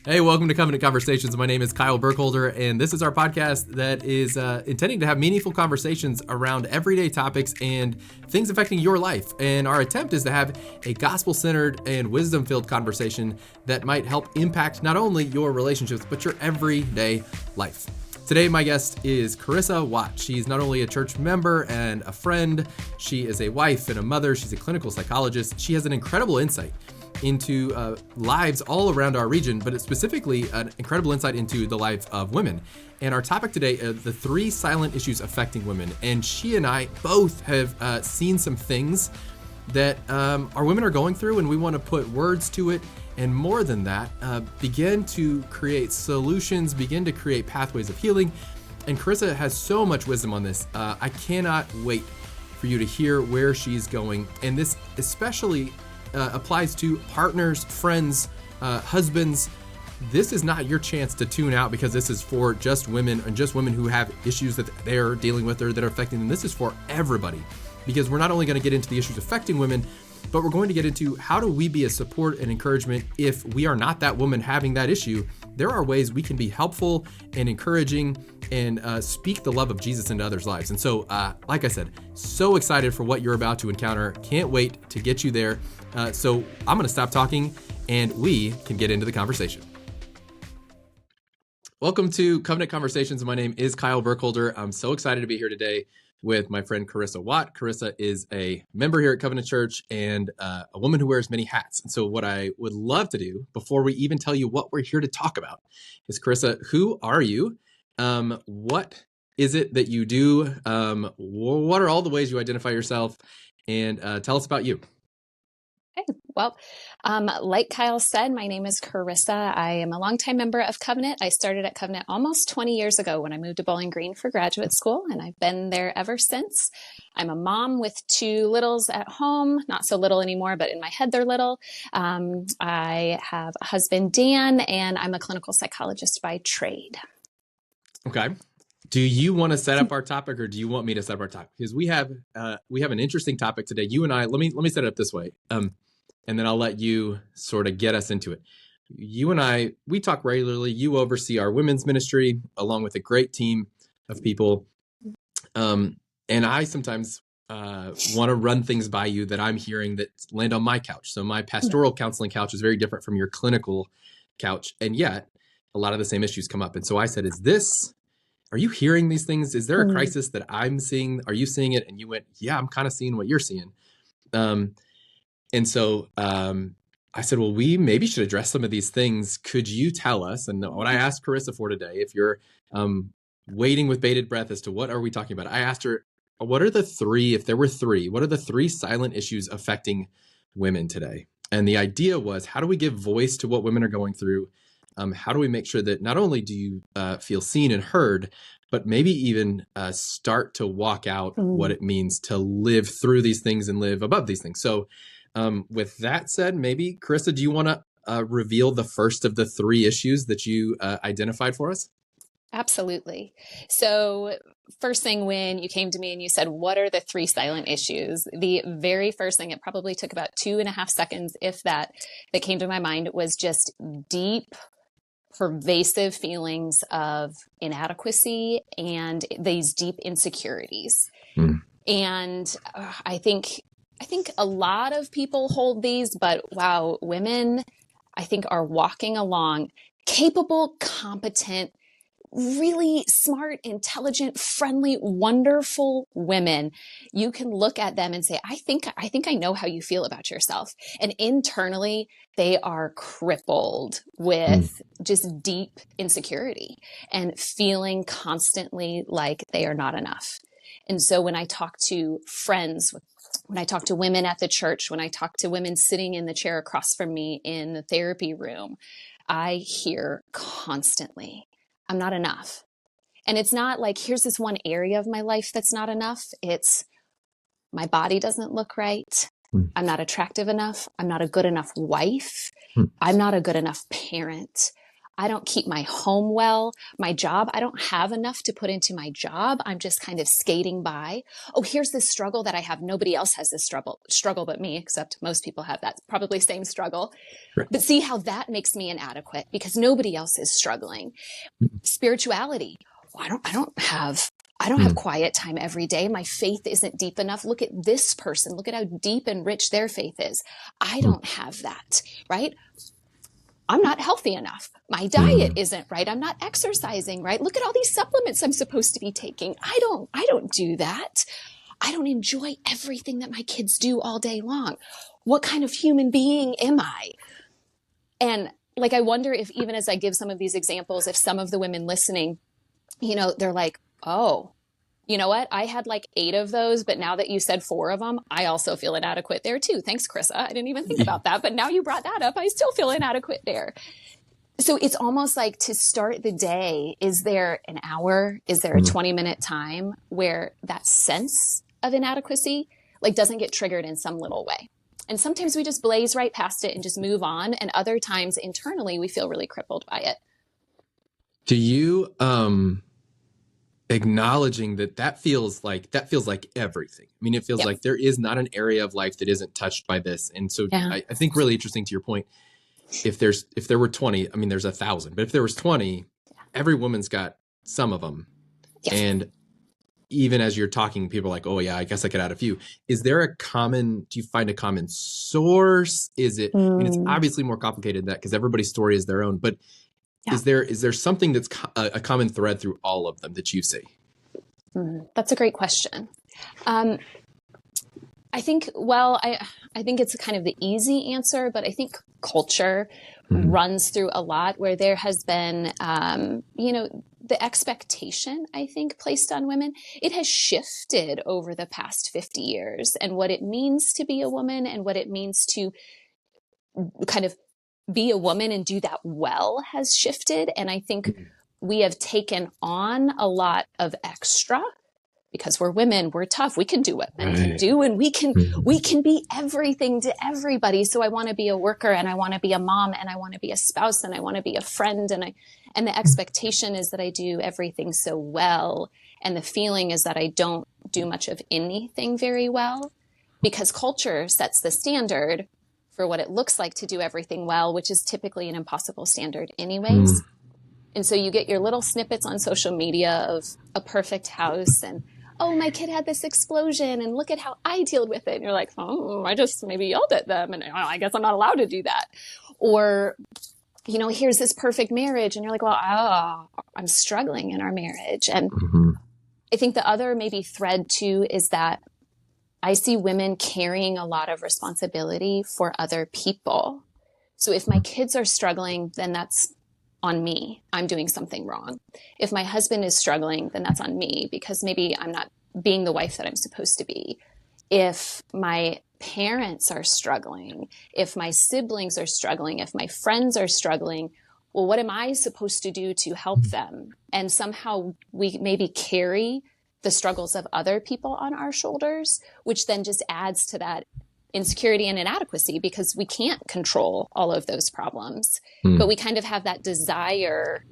Hey, welcome to Covenant Conversations. My name is Kyle Burkholder, and this is our podcast that is intending to have meaningful conversations around everyday topics and things affecting your life. And our attempt is to have a gospel-centered and wisdom-filled conversation that might help impact not only your relationships, but your everyday life. Today, my guest is Carissa Wott. She's not only a church member and a friend, she is a wife and a mother. She's a clinical psychologist. She has an incredible insight into lives all around our region, but it's specifically an incredible insight into the life of women. And our topic today are the 3 silent issues affecting women. And she and I both have seen some things that our women are going through, and we want to put words to it. And more than that, begin to create solutions, begin to create pathways of healing. And Carissa has so much wisdom on this. I cannot wait for you to hear where she's going. And this especially applies to partners, friends, husbands. This is not your chance to tune out because this is for just women and just women who have issues that they're dealing with or that are affecting them. This is for everybody, because we're not only going to get into the issues affecting women, but we're going to get into how do we be a support and encouragement if we are not that woman having that issue. There are ways we can be helpful and encouraging and speak the love of Jesus into others' lives. And so, like I said, so excited for what you're about to encounter. Can't wait to get you there. So I'm going to stop talking and we can get into the conversation. Welcome to Covenant Conversations. My name is Kyle Burkholder. I'm so excited to be here today with my friend Carissa Wott. Carissa is a member here at Covenant Church and a woman who wears many hats. And so what I would love to do before we even tell you what we're here to talk about is, Carissa, who are you? What is it that you do? What are all the ways you identify yourself? And tell us about you. Okay. Well, like Kyle said, my name is Carissa. I am a longtime member of Covenant. I started at Covenant almost 20 years ago when I moved to Bowling Green for graduate school, and I've been there ever since. I'm a mom with 2 littles at home, not so little anymore, but in my head they're little. I have a husband, Dan, and I'm a clinical psychologist by trade. Okay. Do you want to set up our topic, or do you want me to set up our topic? Because we have an interesting topic today. You and I, let me set it up this way. And then I'll let you sort of get us into it. You and I, we talk regularly. You oversee our women's ministry along with a great team of people. And I sometimes want to run things by you that I'm hearing that land on my couch. So my pastoral counseling couch is very different from your clinical couch. And yet a lot of the same issues come up. And so I said, are you hearing these things? Is there a crisis that I'm seeing? Are you seeing it? And you went, yeah, I'm kind of seeing what you're seeing. And so I said, well, we maybe should address some of these things. Could you tell us? And what I asked Carissa for today, if you're waiting with bated breath as to what are we talking about, I asked her, what are the 3, if there were 3, what are the 3 silent issues affecting women today? And the idea was, how do we give voice to what women are going through? How do we make sure that not only do you feel seen and heard, but maybe even start to walk out what it means to live through these things and live above these things? So with that said, maybe, Carissa, do you want to reveal the first of the 3 issues that you identified for us? Absolutely. So first thing, when you came to me and you said, what are the 3 silent issues? The very first thing, it probably took about 2.5 seconds, if that came to my mind was just deep, pervasive feelings of inadequacy and these deep insecurities. And I think a lot of people hold these, but wow, women, I think, are walking along capable, competent, really smart, intelligent, friendly, wonderful women. You can look at them and say, I think I know how you feel about yourself. And internally, they are crippled with just deep insecurity and feeling constantly like they are not enough. And so when I talk to friends, when I talk to women at the church, when I talk to women sitting in the chair across from me in the therapy room, I hear constantly, I'm not enough. And it's not like, here's this one area of my life that's not enough. It's my body doesn't look right. I'm not attractive enough. I'm not a good enough wife. I'm not a good enough parent. I don't keep my home well. My job, I don't have enough to put into my job. I'm just kind of skating by. Oh, here's this struggle that I have. Nobody else has this struggle but me, except most people have that probably same struggle. Right. But see how that makes me inadequate because nobody else is struggling. Spirituality. Well, I don't have quiet time every day. My faith isn't deep enough. Look at this person. Look at how deep and rich their faith is. I don't have that, right? I'm not healthy enough. My diet isn't right. I'm not exercising right. Look at all these supplements I'm supposed to be taking. I don't do that. I don't enjoy everything that my kids do all day long. What kind of human being am I? And like, I wonder if even as I give some of these examples, if some of the women listening, they're like, oh, you know what? I had like 8 of those, but now that you said 4 of them, I also feel inadequate there too. Thanks, Carissa. I didn't even think about that, but now you brought that up. I still feel inadequate there. So it's almost like to start the day, is there an hour? Is there a 20-minute time where that sense of inadequacy like doesn't get triggered in some little way? And sometimes we just blaze right past it and just move on. And other times internally, we feel really crippled by it. Do you, acknowledging that feels like everything. I mean, it feels like there is not an area of life that isn't touched by this. And so I think really interesting to your point, if there were 20, I mean, there's 1,000, but if there was 20, every woman's got some of them. Yes. And even as you're talking, people are like, oh yeah, I guess I could add a few. Is there do you find a common source? Is it, I mean, it's obviously more complicated than that because everybody's story is their own, but is there something that's a common thread through all of them that you see? That's a great question. I think, I think it's kind of the easy answer, but I think culture runs through a lot where there has been, the expectation, I think, placed on women. It has shifted over the past 50 years and what it means to be a woman and what it means to kind of be a woman and do that well has shifted. And I think we have taken on a lot of extra because we're women, we're tough. We can do what men can do and we can be everything to everybody. So I want to be a worker and I want to be a mom and I want to be a spouse and I want to be a friend. And the expectation is that I do everything so well. And the feeling is that I don't do much of anything very well because culture sets the standard for what it looks like to do everything well, which is typically an impossible standard anyways. And so you get your little snippets on social media of a perfect house and, oh, my kid had this explosion and look at how I dealt with it. And you're like, oh, I just maybe yelled at them and I guess I'm not allowed to do that. Or, here's this perfect marriage. And you're like, well, I'm struggling in our marriage. And I think the other maybe thread too is that I see women carrying a lot of responsibility for other people. So if my kids are struggling, then that's on me. I'm doing something wrong. If my husband is struggling, then that's on me because maybe I'm not being the wife that I'm supposed to be. If my parents are struggling, if my siblings are struggling, if my friends are struggling, well, what am I supposed to do to help them? And somehow we maybe carry the struggles of other people on our shoulders, which then just adds to that insecurity and inadequacy because we can't control all of those problems. But we kind of have that desire,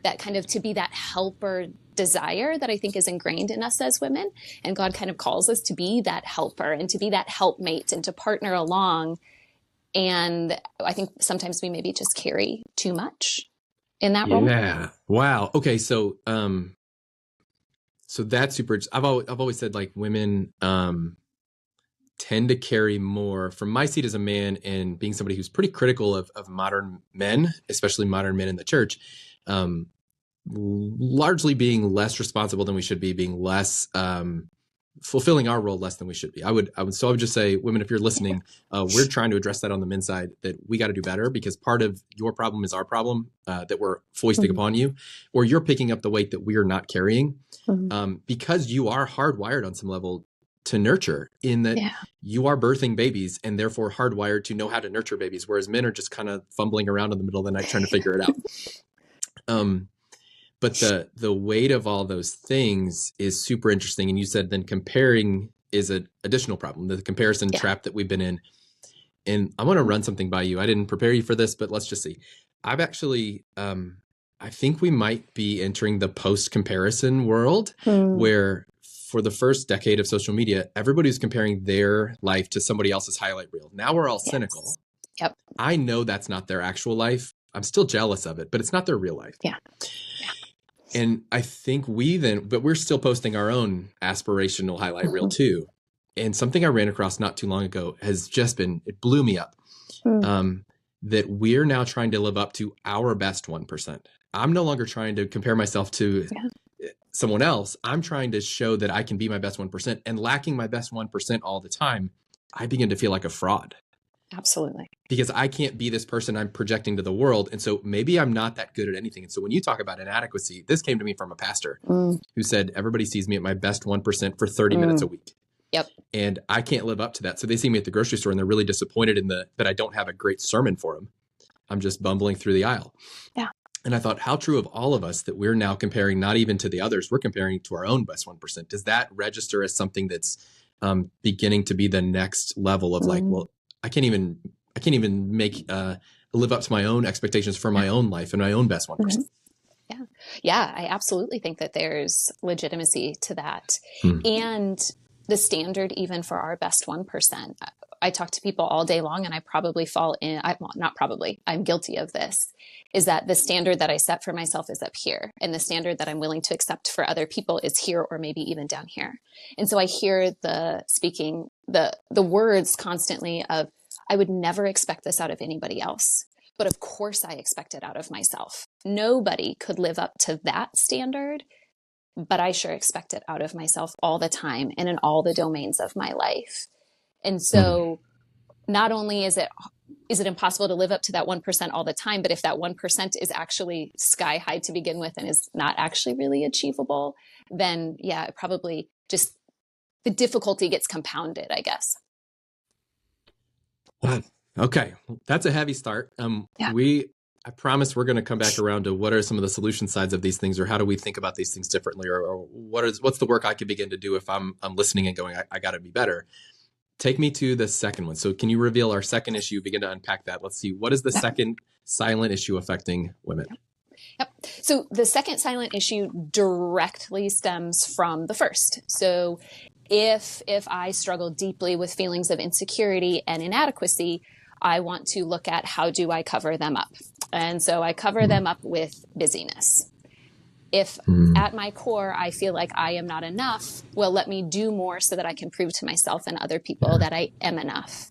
that kind of to be that helper desire that I think is ingrained in us as women. And God kind of calls us to be that helper and to be that helpmate and to partner along. And I think sometimes we maybe just carry too much in that role. Yeah. Wow. Okay. So that's super. I've always said like women tend to carry more from my seat as a man and being somebody who's pretty critical of modern men, especially modern men in the church, largely being less responsible than we should be, being less fulfilling our role less than we should be. I would just say, women, if you're listening, we're trying to address that on the men's side, that we got to do better because part of your problem is our problem that we're foisting upon you, or you're picking up the weight that we are not carrying because you are hardwired on some level to nurture in that you are birthing babies and therefore hardwired to know how to nurture babies, whereas men are just kind of fumbling around in the middle of the night trying to figure it out. But the weight of all those things is super interesting. And you said then comparing is an additional problem, the comparison trap that we've been in. And I want to run something by you. I didn't prepare you for this, but let's just see. I've actually, I think we might be entering the post-comparison world where for the first decade of social media, everybody's comparing their life to somebody else's highlight reel. Now we're all cynical. Yep. I know that's not their actual life. I'm still jealous of it, but it's not their real life. Yeah. And I think but we're still posting our own aspirational highlight reel too. And something I ran across not too long ago has just it blew me up. That we're now trying to live up to our best 1%. I'm no longer trying to compare myself to someone else. I'm trying to show that I can be my best 1%, and lacking my best 1% all the time, I begin to feel like a fraud. Absolutely. Because I can't be this person I'm projecting to the world. And so maybe I'm not that good at anything. And so when you talk about inadequacy, this came to me from a pastor who said, everybody sees me at my best 1% for 30 minutes a week. Yep. And I can't live up to that. So they see me at the grocery store and they're really disappointed that I don't have a great sermon for them. I'm just bumbling through the aisle. Yeah. And I thought, how true of all of us that we're now comparing not even to the others, we're comparing to our own best 1%. Does that register as something that's beginning to be the next level of like, well, I can't even make live up to my own expectations for my own life and my own best 1%. Yeah, I absolutely think that there's legitimacy to that. And the standard, even for our best 1%, I talk to people all day long, and I probably fall in, I'm guilty of this, is that the standard that I set for myself is up here. And the standard that I'm willing to accept for other people is here, or maybe even down here. And so I hear the words constantly of, I would never expect this out of anybody else. But of course I expect it out of myself. Nobody could live up to that standard, but I sure expect it out of myself all the time and in all the domains of my life. And so not only is it impossible to live up to that 1% all the time, but if that 1% is actually sky high to begin with and is not actually really achievable, then yeah, it probably just the difficulty gets compounded, I guess. Okay. That's a heavy start. I promise we're going to come back around to what are some of the solution sides of these things, or how do we think about these things differently, or what's the work I could begin to do if I'm listening and going, I got to be better. Take me to the second one. So can you reveal our second issue, begin to unpack that? Let's see. What is the second silent issue affecting women? Yep. So the second silent issue directly stems from the first. So if I struggle deeply with feelings of insecurity and inadequacy, I want to look at how do I cover them up? And so I cover them up with busyness. If at my core, I feel like I am not enough, well, let me do more so that I can prove to myself and other people that I am enough.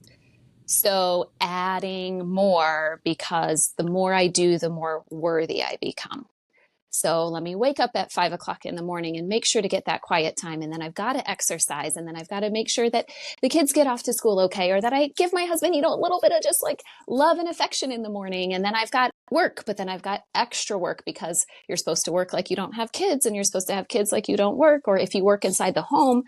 So adding more, because the more I do, the more worthy I become. So let me wake up at 5 o'clock in the morning and make sure to get that quiet time. And then I've got to exercise. And then I've got to make sure that the kids get off to school okay, or that I give my husband, a little bit of just like love and affection in the morning. And then I've got work, but then I've got extra work, because you're supposed to work like you don't have kids, and you're supposed to have kids like you don't work. Or if you work inside the home,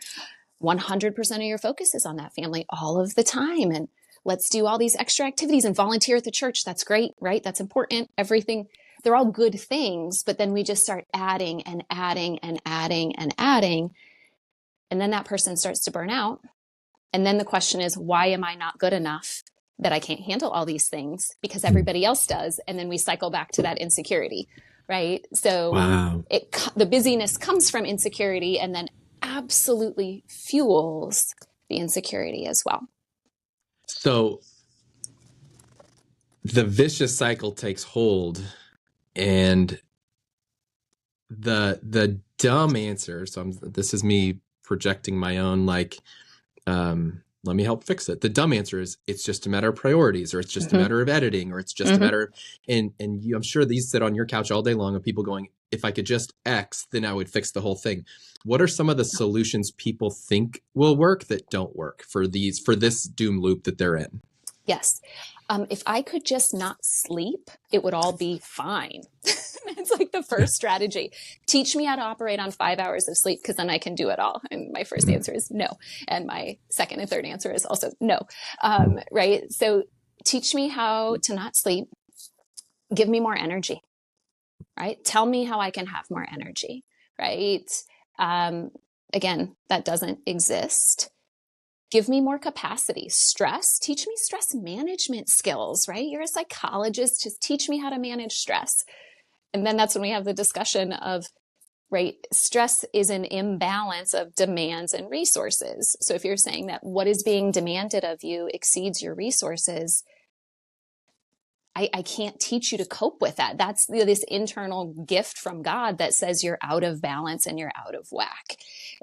100% of your focus is on that family all of the time. And let's do all these extra activities and volunteer at the church. That's great, right? That's important. Everything. They're all good things, but then we just start adding and adding and adding and adding. And then that person starts to burn out. And then the question is, why am I not good enough that I can't handle all these things? Because everybody else does. And then we cycle back to that insecurity, right? So the busyness comes from insecurity, and then absolutely fuels the insecurity as well. So the vicious cycle takes hold. And the dumb answer, so this is me projecting my own, like, let me help fix it. The dumb answer is, it's just a matter of priorities, or it's just a matter of editing, or it's just a matter of, and I'm sure these sit on your couch all day long of people going, if I could just X, then I would fix the whole thing. What are some of the solutions people think will work that don't work for this doom loop that they're in? Yes. If I could just not sleep, it would all be fine. It's like the first strategy. Teach me how to operate on 5 hours of sleep, because then I can do it all. And my first answer is no. And my second and third answer is also no. Right? So teach me how to not sleep. Give me more energy. Right? Tell me how I can have more energy. Right? Again, that doesn't exist. Give me more capacity. Stress, teach me stress management skills, right? You're a psychologist, just teach me how to manage stress. And then that's when we have the discussion of, right, stress is an imbalance of demands and resources. So if you're saying that what is being demanded of you exceeds your resources, I can't teach you to cope with that. That's this internal gift from God that says you're out of balance and you're out of whack.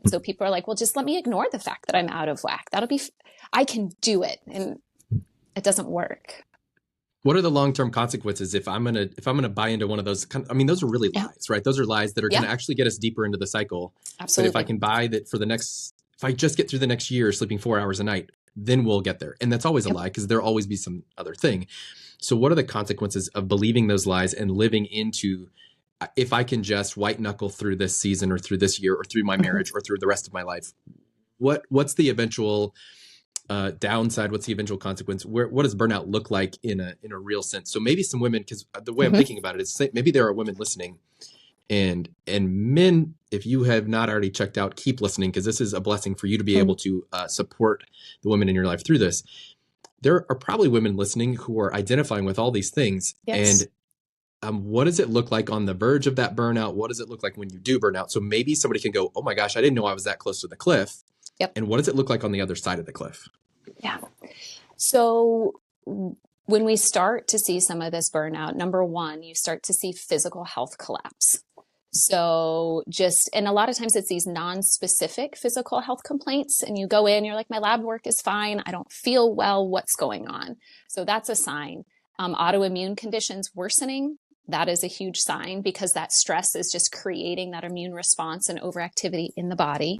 And so people are like, well, just let me ignore the fact that I'm out of whack. I can do it. And it doesn't work. What are the long-term consequences if I'm gonna buy into one of those? I mean, those are really lies, right? Those are lies that are going to actually get us deeper into the cycle. Absolutely. But if I can buy that if I just get through the next year sleeping 4 hours a night, then we'll get there. And that's always a lie, because there'll always be some other thing. So what are the consequences of believing those lies and living into, if I can just white knuckle through this season or through this year or through my marriage or through the rest of my life, what's the eventual downside? What's the eventual consequence? What does burnout look like in a real sense? So maybe some women, because the way I'm thinking about it is maybe there are women listening, and men, if you have not already checked out, keep listening, because this is a blessing for you to be able to support the women in your life through this. There are probably women listening who are identifying with all these things. Yes. And what does it look like on the verge of that burnout? What does it look like when you do burn out? So maybe somebody can go, oh my gosh, I didn't know I was that close to the cliff. Yep. And what does it look like on the other side of the cliff? Yeah. So when we start to see some of this burnout, number one, you start to see physical health collapse. So and a lot of times it's these non-specific physical health complaints, and you go in, you're like, my lab work is fine. I don't feel well. What's going on? So that's a sign. Autoimmune conditions worsening. That is a huge sign, because that stress is just creating that immune response and overactivity in the body.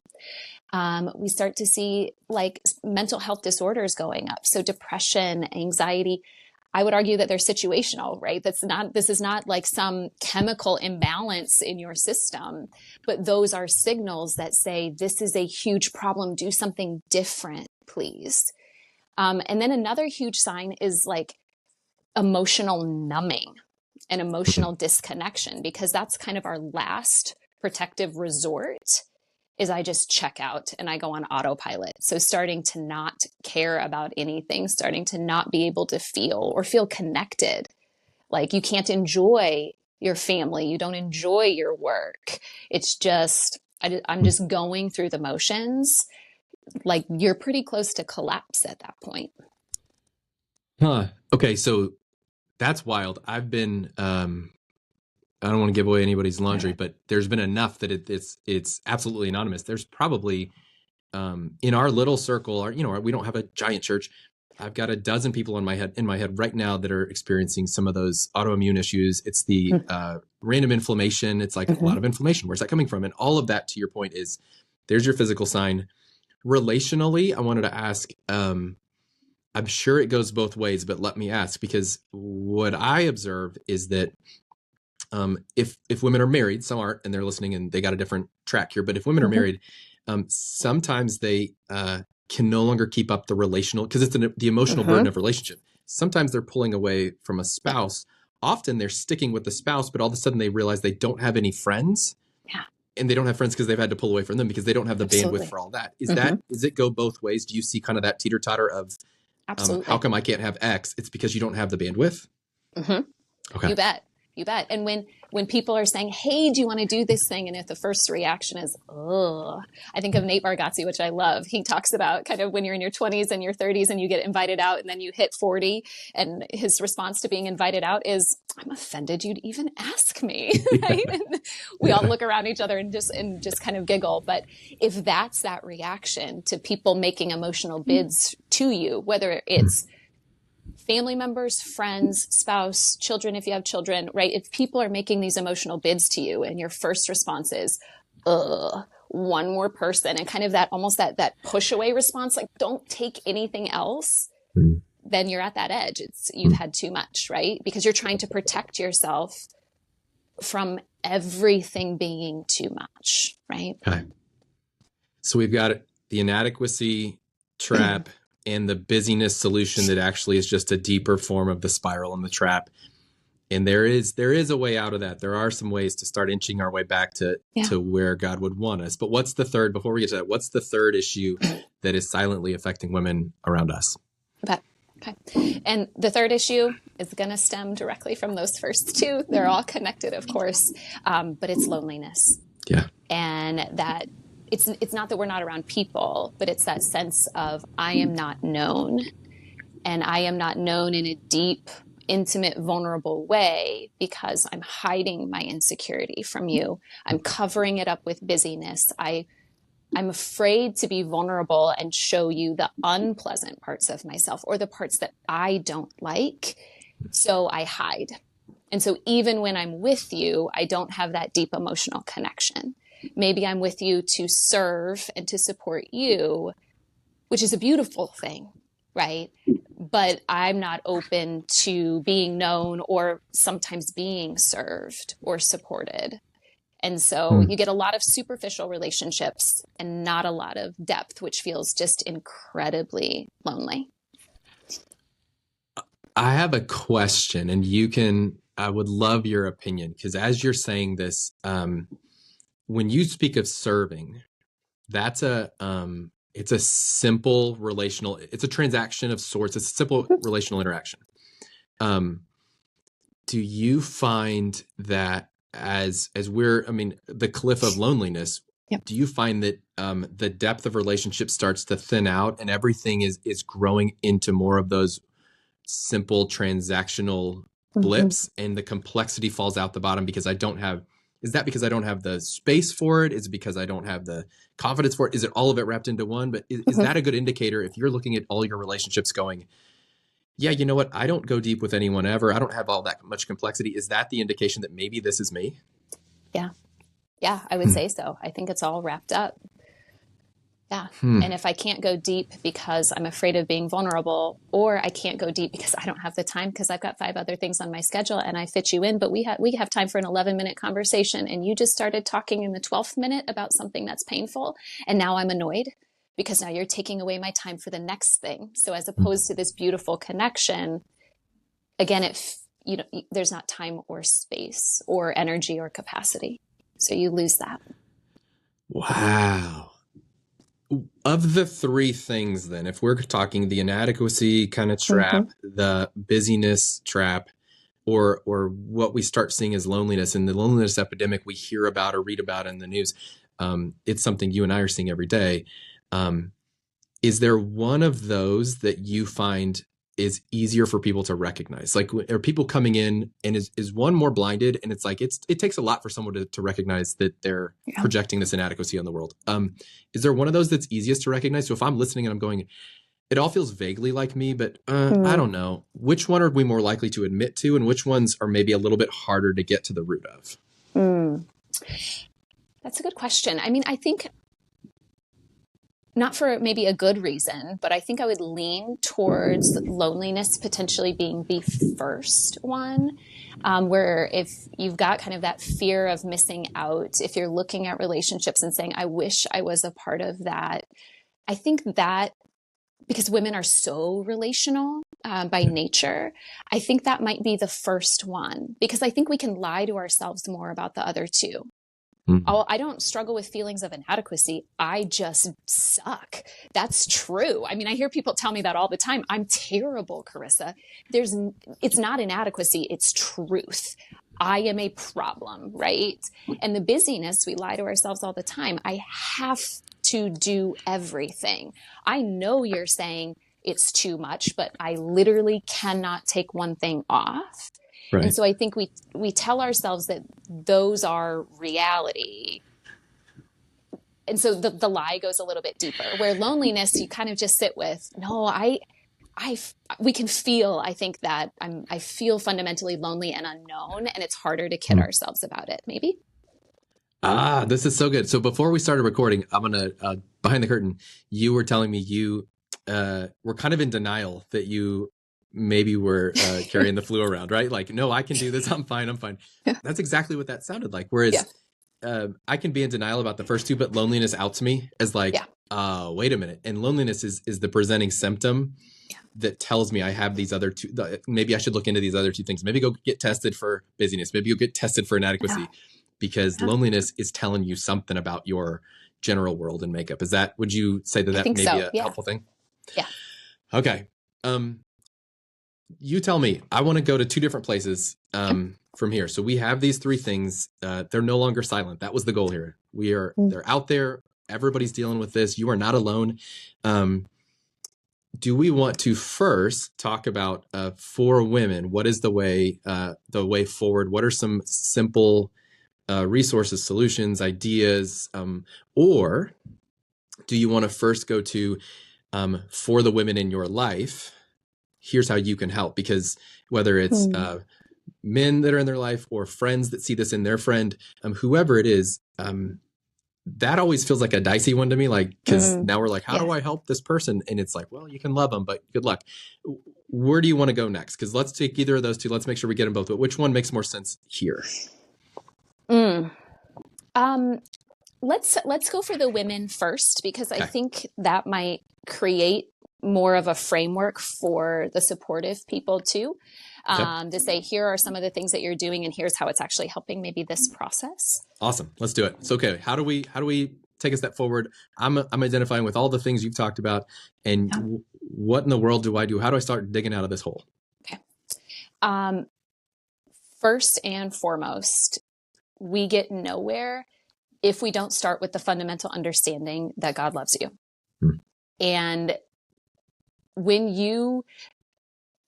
We start to see like mental health disorders going up. So depression, anxiety. I would argue that they're situational, right? This is not like some chemical imbalance in your system, but those are signals that say, this is a huge problem. Do something different, please. And then another huge sign is like emotional numbing and emotional disconnection, because that's kind of our last protective resort. Is I just check out and I go on autopilot. So starting to not care about anything, starting to not be able to feel or feel connected. Like you can't enjoy your family. You don't enjoy your work. It's just, I'm just going through the motions. Like you're pretty close to collapse at that point. Okay. So that's wild. I've been, I don't want to give away anybody's laundry, but there's been enough that it's absolutely anonymous. There's probably in our little circle, we don't have a giant church. I've got a dozen people in my head right now that are experiencing some of those autoimmune issues. It's the random inflammation. It's like a lot of inflammation. Where's that coming from? And all of that, to your point, is there's your physical sign. Relationally, I wanted to ask, I'm sure it goes both ways, but let me ask, because what I observe is that if women are married, some aren't, and they're listening and they got a different track here, but if women are married, sometimes they can no longer keep up the relational, because it's the emotional burden of relationship. Sometimes they're pulling away from a spouse. Often they're sticking with the spouse, but all of a sudden they realize they don't have any friends. Yeah. And they don't have friends because they've had to pull away from them because they don't have the bandwidth for all that. Does it go both ways? Do you see kind of that teeter-totter of how come I can't have X? It's because you don't have the bandwidth? Okay. You bet. And when people are saying, hey, do you want to do this thing? And if the first reaction is, oh, I think of Nate Bargatze, which I love. He talks about kind of when you're in your 20s and your 30s and you get invited out and then you hit 40. And his response to being invited out is, I'm offended you'd even ask me. Right? And we all look around each other and just kind of giggle. But if that's that reaction to people making emotional bids to you, whether it's family members, friends, spouse, children, if you have children, right? If people are making these emotional bids to you and your first response is, one more person, and kind of that almost that push away response, like don't take anything else, then you're at that edge. You've had too much, right? Because you're trying to protect yourself from everything being too much, right? Okay. So we've got the inadequacy trap and the busyness solution that actually is just a deeper form of the spiral and the trap. And there is a way out of that. There are some ways to start inching our way back to where God would want us. But what's the third, before we get to that, what's the third issue that is silently affecting women around us? Okay. And the third issue is going to stem directly from those first two. They're all connected, of course, but it's loneliness. Yeah. And that it's not that we're not around people, but it's that sense of I am not known, and I am not known in a deep, intimate, vulnerable way because I'm hiding my insecurity from you. I'm covering it up with busyness. I'm afraid to be vulnerable and show you the unpleasant parts of myself or the parts that I don't like. So I hide. And so even when I'm with you, I don't have that deep emotional connection. Maybe I'm with you to serve and to support you, which is a beautiful thing, right? But I'm not open to being known or sometimes being served or supported. And so you get a lot of superficial relationships and not a lot of depth, which feels just incredibly lonely. I have a question, and I would love your opinion, because as you're saying this, when you speak of serving, it's a simple relational, it's a transaction of sorts. It's a simple relational interaction. Do you find that as the cliff of loneliness, Yep. do you find that the depth of relationship starts to thin out and everything is growing into more of those simple transactional blips, and the complexity falls out the bottom because is that because I don't have the space for it? Is it because I don't have the confidence for it? Is it all of it wrapped into one? But is that a good indicator if you're looking at all your relationships going, yeah, you know what? I don't go deep with anyone ever. I don't have all that much complexity. Is that the indication that maybe this is me? Yeah. Yeah, I would say so. I think it's all wrapped up. Yeah. And if I can't go deep because I'm afraid of being vulnerable, or I can't go deep because I don't have the time because I've got 5 other things on my schedule and I fit you in, but we have time for an 11-minute conversation and you just started talking in the 12th minute about something that's painful. And now I'm annoyed because now you're taking away my time for the next thing. So as opposed to this beautiful connection, again, there's not time or space or energy or capacity. So you lose that. Wow. Of the 3 things, then, if we're talking the inadequacy kind of trap, the busyness trap, or what we start seeing as loneliness, and the loneliness epidemic we hear about or read about in the news, it's something you and I are seeing every day. Is there one of those that you find is easier for people to recognize? Like, are people coming in and is one more blinded? And it's like, it takes a lot for someone to recognize that they're projecting this inadequacy on the world. Is there one of those that's easiest to recognize? So if I'm listening and I'm going, it all feels vaguely like me, but I don't know. Which one are we more likely to admit to, and which ones are maybe a little bit harder to get to the root of? That's a good question. I mean, I think not for maybe a good reason, but I think I would lean towards loneliness potentially being the first one, where if you've got kind of that fear of missing out, if you're looking at relationships and saying, I wish I was a part of that, I think that because women are so relational by nature, I think that might be the first one, because I think we can lie to ourselves more about the other two. I don't struggle with feelings of inadequacy. I just suck. That's true. I mean, I hear people tell me that all the time. I'm terrible, Carissa. It's not inadequacy. It's truth. I am a problem, right? And the busyness, we lie to ourselves all the time. I have to do everything. I know you're saying it's too much, but I literally cannot take one thing off. Right. And so I think we tell ourselves that those are reality. And so the lie goes a little bit deeper, where loneliness, you kind of just sit with, no, we can feel, I think that I feel fundamentally lonely and unknown, and it's harder to kid ourselves about it, maybe. This is so good. So before we started recording, I'm going to, behind the curtain, you were telling me you were kind of in denial that you maybe we're carrying the flu around, right? Like, no, I can do this. I'm fine. That's exactly what that sounded like. Whereas I can be in denial about the first two, but loneliness outs me as like, wait a minute. And loneliness is the presenting symptom that tells me I have these other two, maybe I should look into these other two things. Maybe go get tested for busyness. Maybe you'll get tested for inadequacy, because loneliness is telling you something about your general world and makeup. Would you say that may be a helpful thing? Yeah. Okay. You tell me. I want to go to two different places from here. So we have these three things. They're no longer silent. That was the goal here. They're out there. Everybody's dealing with this. You are not alone. Do we want to first talk about for women? What is the way forward? What are some simple resources, solutions, ideas, or do you want to first go to for the women in your life? Here's how you can help, because whether it's men that are in their life or friends that see this in their friend, whoever it is, that always feels like a dicey one to me. Like, because now we're like, how do I help this person? And it's like, well, you can love them, but good luck. Where do you want to go next? Because let's take either of those two. Let's make sure we get them both. But which one makes more sense here? Let's go for the women first, because I think that might create more of a framework for the supportive people too, to say, here are some of the things that you're doing and here's how it's actually helping maybe this process. Awesome. Let's do it. So, okay. How do we take a step forward? I'm identifying with all the things you've talked about, and what in the world do I do? How do I start digging out of this hole? Okay. First and foremost, we get nowhere if we don't start with the fundamental understanding that God loves you. And when you,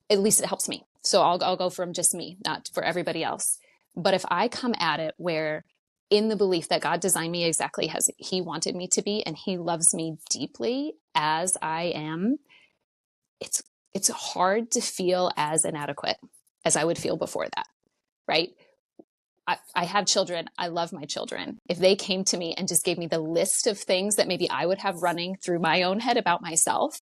at least it helps me. So I'll go from just me, not for everybody else. But if I come at it where in the belief that God designed me exactly as he wanted me to be, and he loves me deeply as I am, it's hard to feel as inadequate as I would feel before that, right? I have children. I love my children. If they came to me and just gave me the list of things that maybe I would have running through my own head about myself,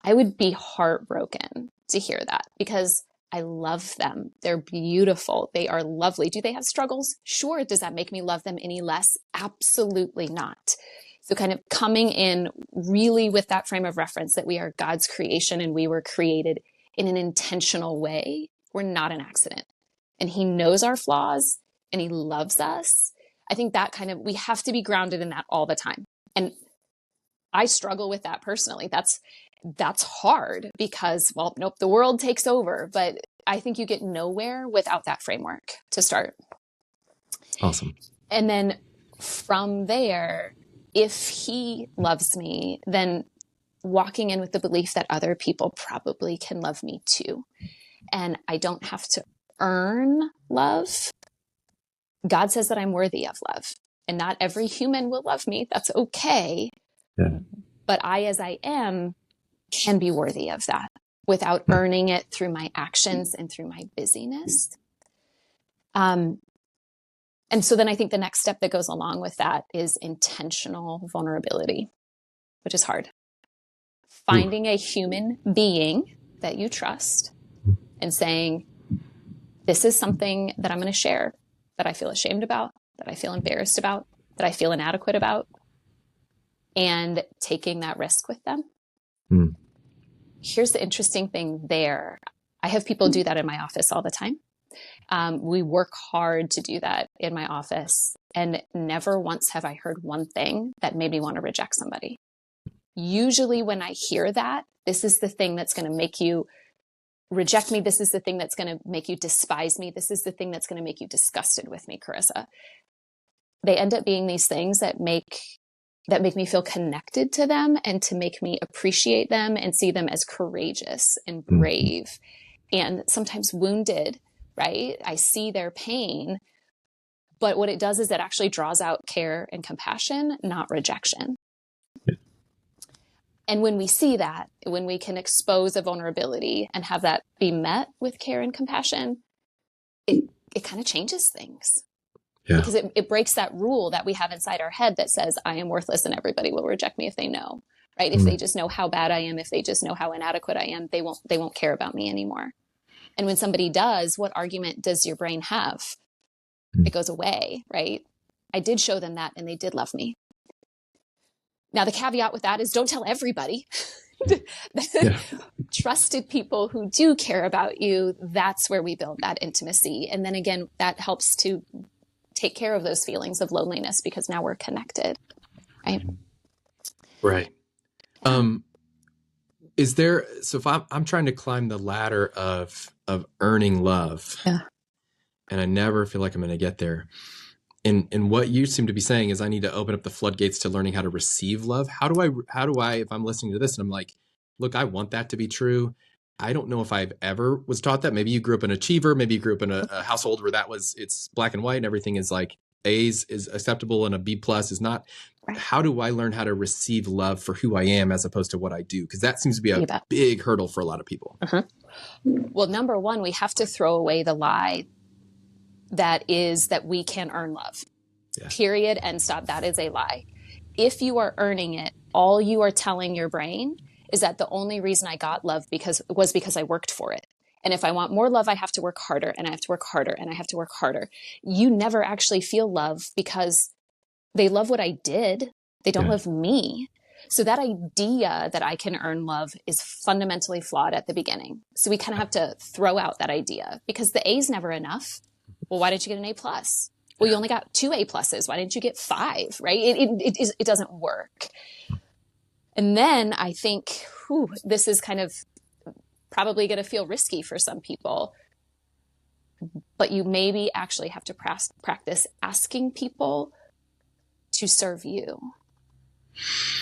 I would be heartbroken to hear that, because I love them. They're beautiful. They are lovely. Do they have struggles? Sure. Does that make me love them any less? Absolutely not. So kind of coming in really with that frame of reference that we are God's creation and we were created in an intentional way. We're not an accident. And he knows our flaws and he loves us. I think that we have to be grounded in that all the time. And I struggle with that personally. That's hard because, well, nope, the world takes over. But I think you get nowhere without that framework to start. Awesome. And then from there, if he loves me, then walking in with the belief that other people probably can love me too. And I don't have to earn love. God says that I'm worthy of love, and not every human will love me. That's okay. Yeah. But I, as I am, can be worthy of that without earning it through my actions and through my busyness. And so then I think the next step that goes along with that is intentional vulnerability, which is hard. Finding a human being that you trust and saying, this is something that I'm going to share, that I feel ashamed about, that I feel embarrassed about, that I feel inadequate about, and taking that risk with them. Here's the interesting thing there. I have people do that in my office all the time. We work hard to do that in my office, and never once have I heard one thing that made me want to reject somebody. Usually when I hear that, this is the thing that's going to make you reject me. This is the thing that's going to make you despise me. This is the thing that's going to make you disgusted with me, Carissa. They end up being these things that make me feel connected to them, and to make me appreciate them and see them as courageous and brave and sometimes wounded, right? I see their pain, but what it does is it actually draws out care and compassion, not rejection. And when we see that, when we can expose a vulnerability and have that be met with care and compassion, it kind of changes things. Yeah. Because it breaks that rule that we have inside our head that says, I am worthless and everybody will reject me if they know, right? If they just know how bad I am, if they just know how inadequate I am, they won't care about me anymore. And when somebody does, what argument does your brain have? It goes away, right? I did show them that and they did love me. Now, the caveat with that is don't tell everybody, Yeah. Trusted people who do care about you, that's where we build that intimacy. And then again, that helps to take care of those feelings of loneliness because now we're connected, right? Right. Yeah. Is there, so if I'm trying to climb the ladder of earning love, Yeah. and I never feel like I'm going to get there. And what you seem to be saying is I need to open up the floodgates to learning how to receive love. How do I, if I'm listening to this and I'm like, look, I want that to be true. I don't know if I've ever was taught that. Maybe you grew up an achiever. Maybe you grew up in a household where it's black and white and everything is like A's is acceptable and a B plus is not. Right. How do I learn how to receive love for who I am as opposed to what I do? Because that seems to be a big hurdle for a lot of people. Uh-huh. Well, number one, we have to throw away the lie that is that we can earn love. Yeah. Period. End stop. That is a lie. If you are earning it, all you are telling your brain is that the only reason I got love was because I worked for it. And if I want more love, I have to work harder and I have to work harder and I have to work harder. You never actually feel love because they love what I did. They don't love me. So that idea that I can earn love is fundamentally flawed at the beginning. So we kind of have to throw out that idea because the A is never enough. Well, why didn't you get an A plus? Well, you only got 2 A pluses. Why didn't you get 5? Right? It doesn't work. And then I think, this is kind of probably going to feel risky for some people, but you maybe actually have to practice asking people to serve you,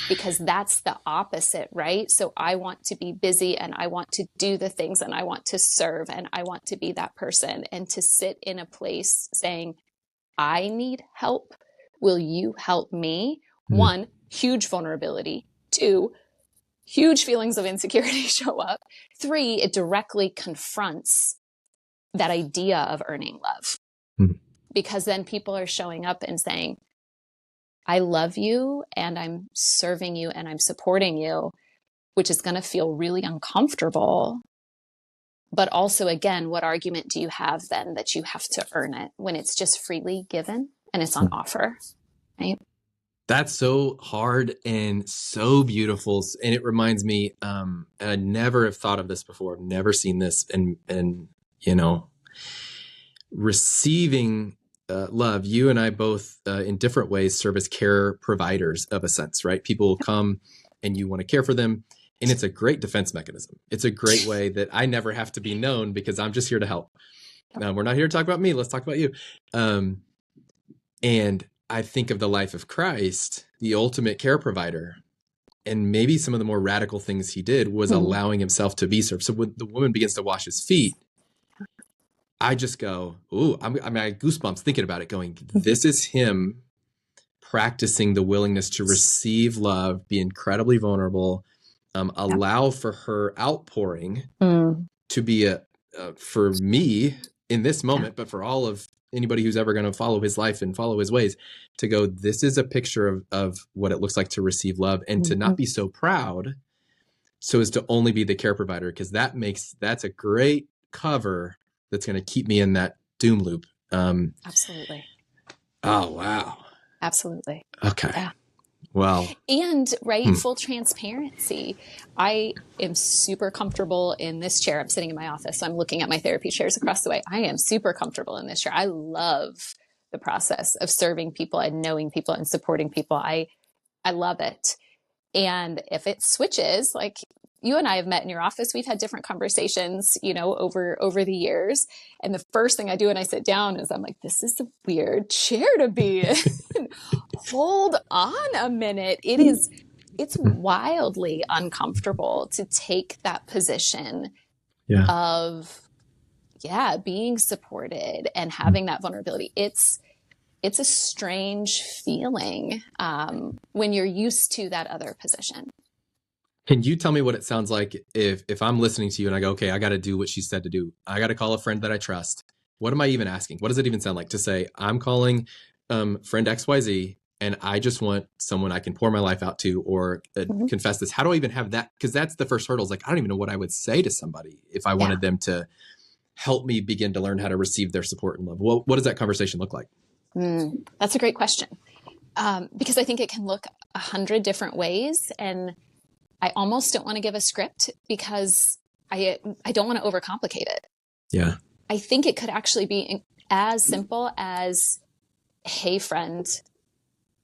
because that's the opposite, right? So I want to be busy and I want to do the things and I want to serve and I want to be that person, and to sit in a place saying, I need help. Will you help me? 1, huge vulnerability. 2, huge feelings of insecurity show up. 3, it directly confronts that idea of earning love. Because then people are showing up and saying, I love you and I'm serving you and I'm supporting you, which is going to feel really uncomfortable. But also, again, what argument do you have then that you have to earn it when it's just freely given and it's on offer, right? That's so hard and so beautiful. And it reminds me, and I never have thought of this before. I've never seen this. And receiving love, you and I both in different ways serve as care providers of a sense, right? People will come and you want to care for them. And it's a great defense mechanism. It's a great way that I never have to be known because I'm just here to help. We're not here to talk about me. Let's talk about you. And I think of the life of Christ, the ultimate care provider. And maybe some of the more radical things he did was allowing himself to be served. So when the woman begins to wash his feet, I just go, I get goosebumps thinking about it, going, this is him practicing the willingness to receive love, be incredibly vulnerable, allow for her outpouring to be for me in this moment, but for all of anybody who's ever going to follow his life and follow his ways, to go, this is a picture of what it looks like to receive love, and to not be so proud so as to only be the care provider, because that's a great cover that's going to keep me in that doom loop. Absolutely. Oh, wow. Absolutely. Okay. Yeah. Well, and full transparency. I am super comfortable in this chair. I'm sitting in my office, so I'm looking at my therapy chairs across the way. I am super comfortable in this chair. I love the process of serving people and knowing people and supporting people. I love it. And if it switches, like you and I have met in your office, we've had different conversations, over the years. And the first thing I do when I sit down is I'm like, this is a weird chair to be in. Hold on a minute. It's wildly uncomfortable to take that position of, being supported and having that vulnerability. It's a strange feeling when you're used to that other position. Can you tell me what it sounds like if I'm listening to you and I go, okay, I got to do what she said to do. I got to call a friend that I trust. What am I even asking? What does it even sound like to say, I'm calling friend XYZ and I just want someone I can pour my life out to or confess this? How do I even have that? Because that's the first hurdle. Is like, I don't even know what I would say to somebody if I wanted them to help me begin to learn how to receive their support and love. Well, what does that conversation look like? That's a great question. Because I think it can look 100 different ways. And I almost don't want to give a script because I don't want to overcomplicate it. Yeah. I think it could actually be as simple as, hey, friend,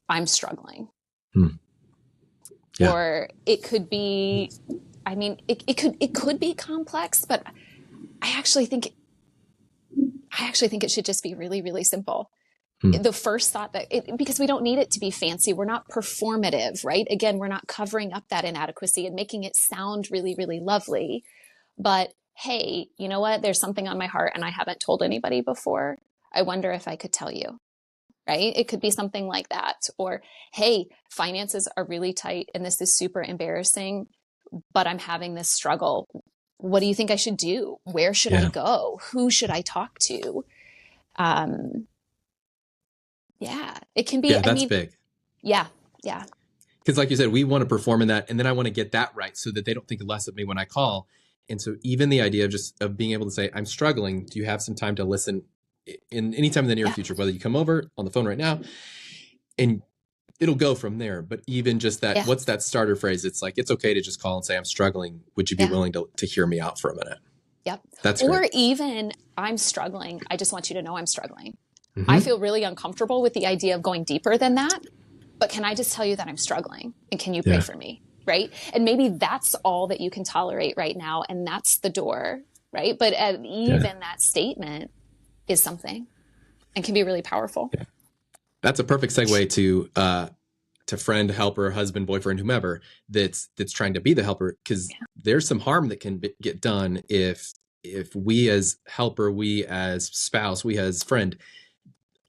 I'm struggling. Yeah. Or it could be, I mean, it could be complex, but I actually think it should just be really, really simple. The first thought because we don't need it to be fancy. We're not performative, right? Again, we're not covering up that inadequacy and making it sound really, really lovely. But hey, you know what? There's something on my heart and I haven't told anybody before. I wonder if I could tell you, right? It could be something like that. Or, hey, finances are really tight and this is super embarrassing, but I'm having this struggle. What do you think I should do? Where should I go? Who should I talk to? Yeah, it can be. Yeah, that's big. Yeah. Because like you said, we want to perform in that, and then I want to get that right so that they don't think less of me when I call. And so even the idea of being able to say, I'm struggling, do you have some time to listen in any time in the near future, whether you come over on the phone right now, and it'll go from there. But even just that, what's that starter phrase? It's like, it's okay to just call and say, I'm struggling. Would you be willing to hear me out for a minute? Yep. That's or great. Even, I'm struggling. I just want you to know I'm struggling. I feel really uncomfortable with the idea of going deeper than that, but can I just tell you that I'm struggling and can you pray for me? Right. And maybe that's all that you can tolerate right now. And that's the door. Right. But even that statement is something and can be really powerful. Yeah. That's a perfect segue to friend, helper, husband, boyfriend, whomever that's trying to be the helper, because there's some harm that can get done if we as helper, we as spouse, we as friend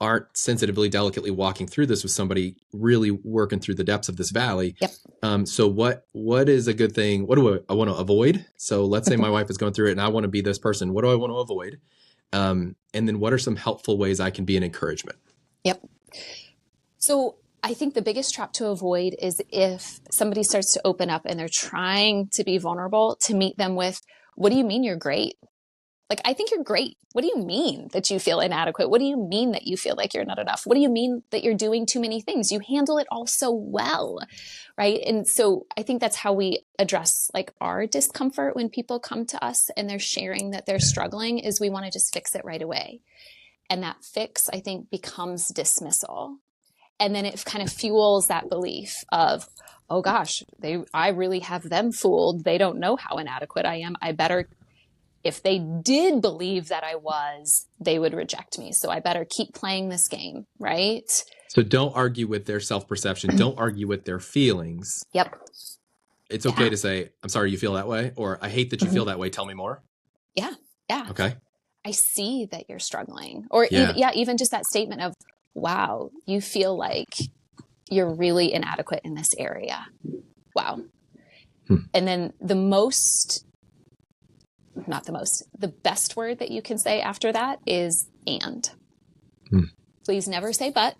aren't sensitively, delicately walking through this with somebody really working through the depths of this valley. Yep. So what is a good thing? What do I want to avoid? So let's say my wife is going through it and I want to be this person. What do I want to avoid? And then what are some helpful ways I can be an encouragement? Yep. So I think the biggest trap to avoid is if somebody starts to open up and they're trying to be vulnerable, to meet them with, what do you mean you're great? Like, I think you're great. What do you mean that you feel inadequate? What do you mean that you feel like you're not enough? What do you mean that you're doing too many things? You handle it all so well, right? And so I think that's how we address like our discomfort when people come to us and they're sharing that they're struggling, is we want to just fix it right away. And that fix, I think, becomes dismissal. And then it kind of fuels that belief of, oh gosh, I really have them fooled. They don't know how inadequate I am. If they did believe that I was, they would reject me. So I better keep playing this game, right? So don't argue with their self-perception. Don't argue with their feelings. Yep. It's okay to say, I'm sorry you feel that way, or I hate that you feel that way. Tell me more. Yeah. Okay. I see that you're struggling. Or even just that statement of, wow, you feel like you're really inadequate in this area. Wow. And then the best word that you can say after that is and. Please never say but,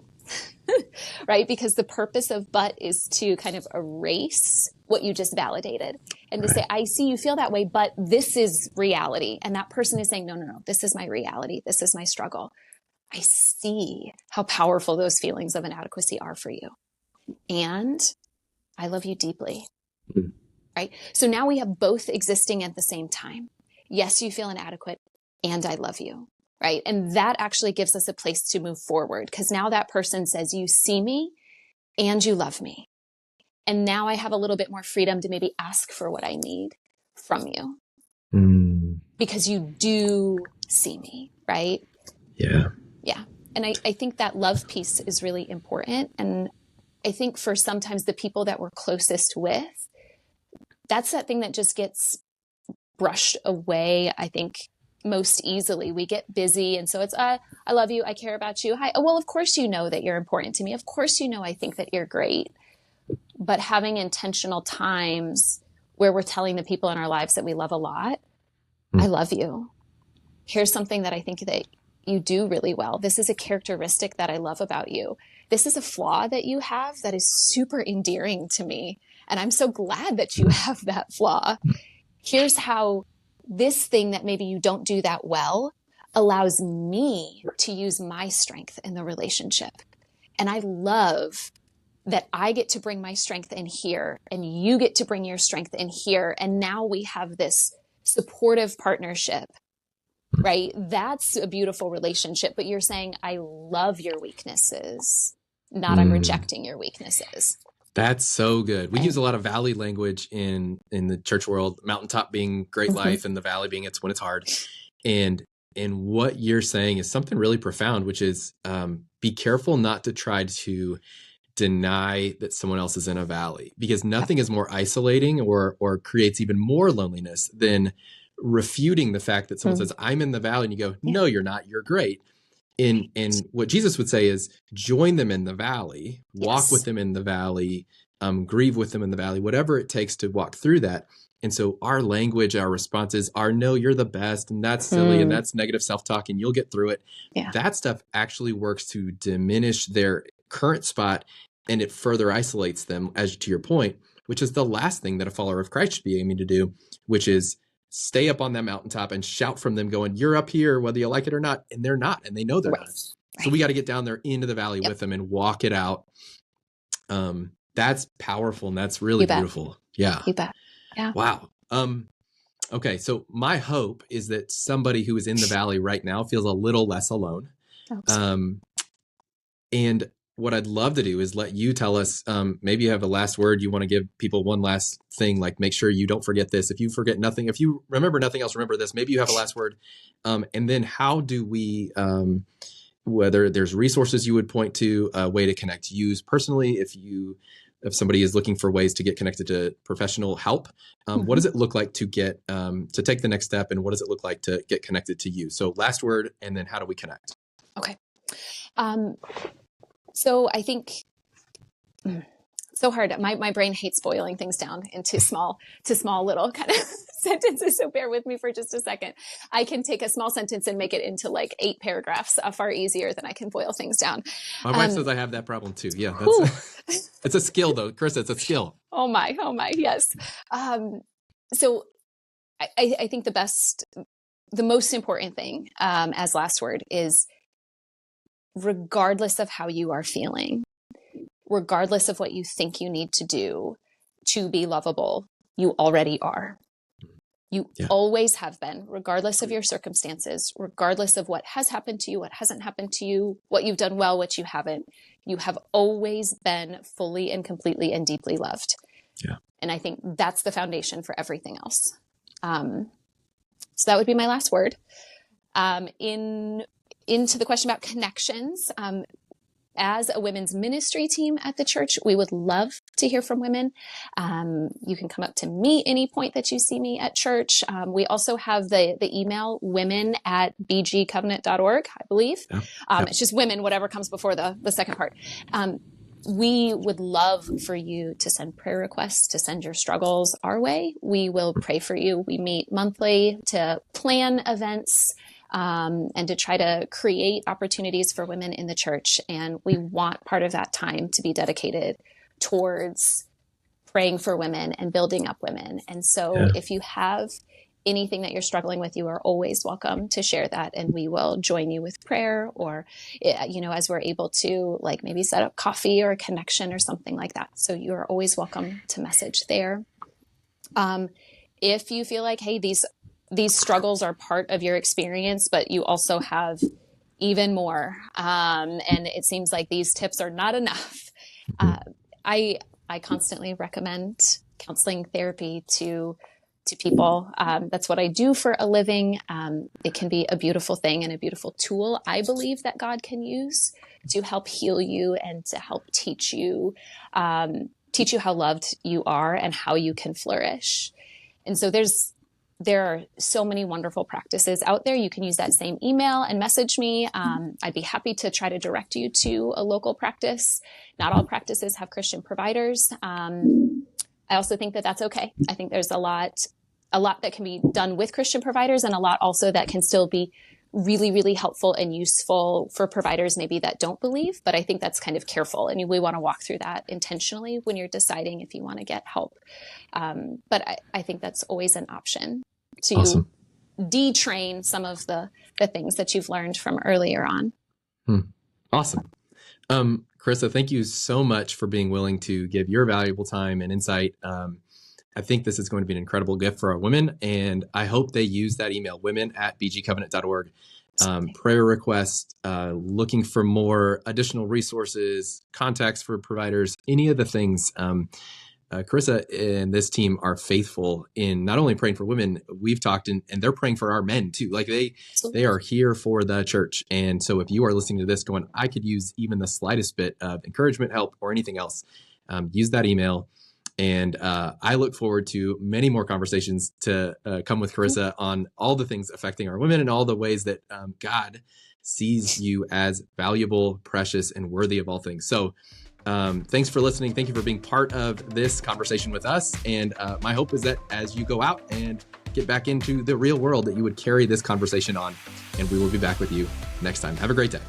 right? Because the purpose of but is to kind of erase what you just validated and to say, I see you feel that way, but this is reality. And that person is saying, no, this is my reality. This is my struggle. I see how powerful those feelings of inadequacy are for you. And I love you deeply, right? So now we have both existing at the same time. Yes, you feel inadequate, and I love you, right? And that actually gives us a place to move forward, because now that person says, you see me and you love me. And now I have a little bit more freedom to maybe ask for what I need from you because you do see me, right? Yeah. And I think that love piece is really important. And I think for sometimes the people that we're closest with, that's that thing that just gets brushed away, I think, most easily. We get busy. And so it's, I love you. I care about you. Hi. Well, of course, you know that you're important to me. Of course, you know, I think that you're great. But having intentional times where we're telling the people in our lives that we love a lot, I love you. Here's something that I think that you do really well. This is a characteristic that I love about you. This is a flaw that you have that is super endearing to me. And I'm so glad that you have that flaw. Here's how this thing that maybe you don't do that well allows me to use my strength in the relationship. And I love that I get to bring my strength in here and you get to bring your strength in here. And now we have this supportive partnership, right? That's a beautiful relationship. But you're saying, I love your weaknesses, not I'm rejecting your weaknesses. That's so good. We use a lot of valley language in the church world, mountaintop being great life and the valley being it's when it's hard. And what you're saying is something really profound, which is be careful not to try to deny that someone else is in a valley, because nothing is more isolating or creates even more loneliness than refuting the fact that someone says, I'm in the valley, and you go, no, you're not, you're great. And what Jesus would say is join them in the valley, walk with them in the valley, grieve with them in the valley, whatever it takes to walk through that. And so our language, our responses are, no, you're the best, and that's silly, and that's negative self-talk, and you'll get through it. Yeah. That stuff actually works to diminish their current spot, and it further isolates them, as to your point, which is the last thing that a follower of Christ should be aiming to do, which is stay up on that mountaintop and shout from them going, you're up here, whether you like it or not. And they're not, and they know they're not. So we got to get down there into the valley with them and walk it out. That's powerful, and that's really beautiful. Yeah. You bet. Yeah. Wow. Okay. So my hope is that somebody who is in the valley right now feels a little less alone. And what I'd love to do is let you tell us, maybe you have a last word. You want to give people one last thing, like make sure you don't forget this. If you forget nothing, if you remember nothing else, remember this. Maybe you have a last word. And then how do we, whether there's resources you would point to, a way to connect you personally, if somebody is looking for ways to get connected to professional help, what does it look like to get, to take the next step? And what does it look like to get connected to you? So last word, and then how do we connect? Okay. So I think so hard. My brain hates boiling things down into small little kind of sentences. So bear with me for just a second. I can take a small sentence and make it into like 8 paragraphs, far easier than I can boil things down. My wife says I have that problem too. Yeah. It's a skill though, Carissa. It's a skill. Oh my. Yes. So I think the most important thing, as last word is, regardless of how you are feeling, regardless of what you think you need to do to be lovable, you already are. You always have been, regardless of your circumstances, regardless of what has happened to you, what hasn't happened to you, what you've done well, what you haven't. You have always been fully and completely and deeply loved. Yeah. And I think that's the foundation for everything else. So that would be my last word. Into the question about connections, as a women's ministry team at the church, we would love to hear from women. You can come up to me any point that you see me at church. We also have the email women@bgcovenant.org, I believe. It's just women, whatever comes before the second part. We would love for you to send prayer requests, to send your struggles our way. We will pray for you. We meet monthly to plan events, and to try to create opportunities for women in the church. And we want part of that time to be dedicated towards praying for women and building up women. And so if you have anything that you're struggling with, you are always welcome to share that. And we will join you with prayer, or, as we're able to, like maybe set up coffee or a connection or something like that. So you are always welcome to message there. If you feel like, hey, these struggles are part of your experience, but you also have even more. And it seems like these tips are not enough. I constantly recommend counseling therapy to people. That's what I do for a living. It can be a beautiful thing and a beautiful tool, I believe, that God can use to help heal you and to help teach you how loved you are and how you can flourish. And so there are so many wonderful practices out there. You can use that same email and message me. I'd be happy to try to direct you to a local practice. Not all practices have Christian providers. I also think that that's okay. I think there's a lot that can be done with Christian providers, and a lot also that can still be really, really helpful and useful for providers maybe that don't believe. But I think that's kind of careful. And we want to walk through that intentionally when you're deciding if you want to get help. But I think that's always an option to detrain some of the things that you've learned from earlier on. Awesome. Carissa, thank you so much for being willing to give your valuable time and insight. I think this is going to be an incredible gift for our women, and I hope they use that email, women@bgcovenant.org. Prayer requests, looking for more additional resources, contacts for providers, any of the things. Carissa and this team are faithful in not only praying for women, we've talked, and they're praying for our men too. Like they are here for the church. And so if you are listening to this going, I could use even the slightest bit of encouragement, help, or anything else, use that email. And I look forward to many more conversations to come with Carissa on all the things affecting our women and all the ways that God sees you as valuable, precious, and worthy of all things. So thanks for listening. Thank you for being part of this conversation with us. And my hope is that as you go out and get back into the real world, that you would carry this conversation on. And we will be back with you next time. Have a great day.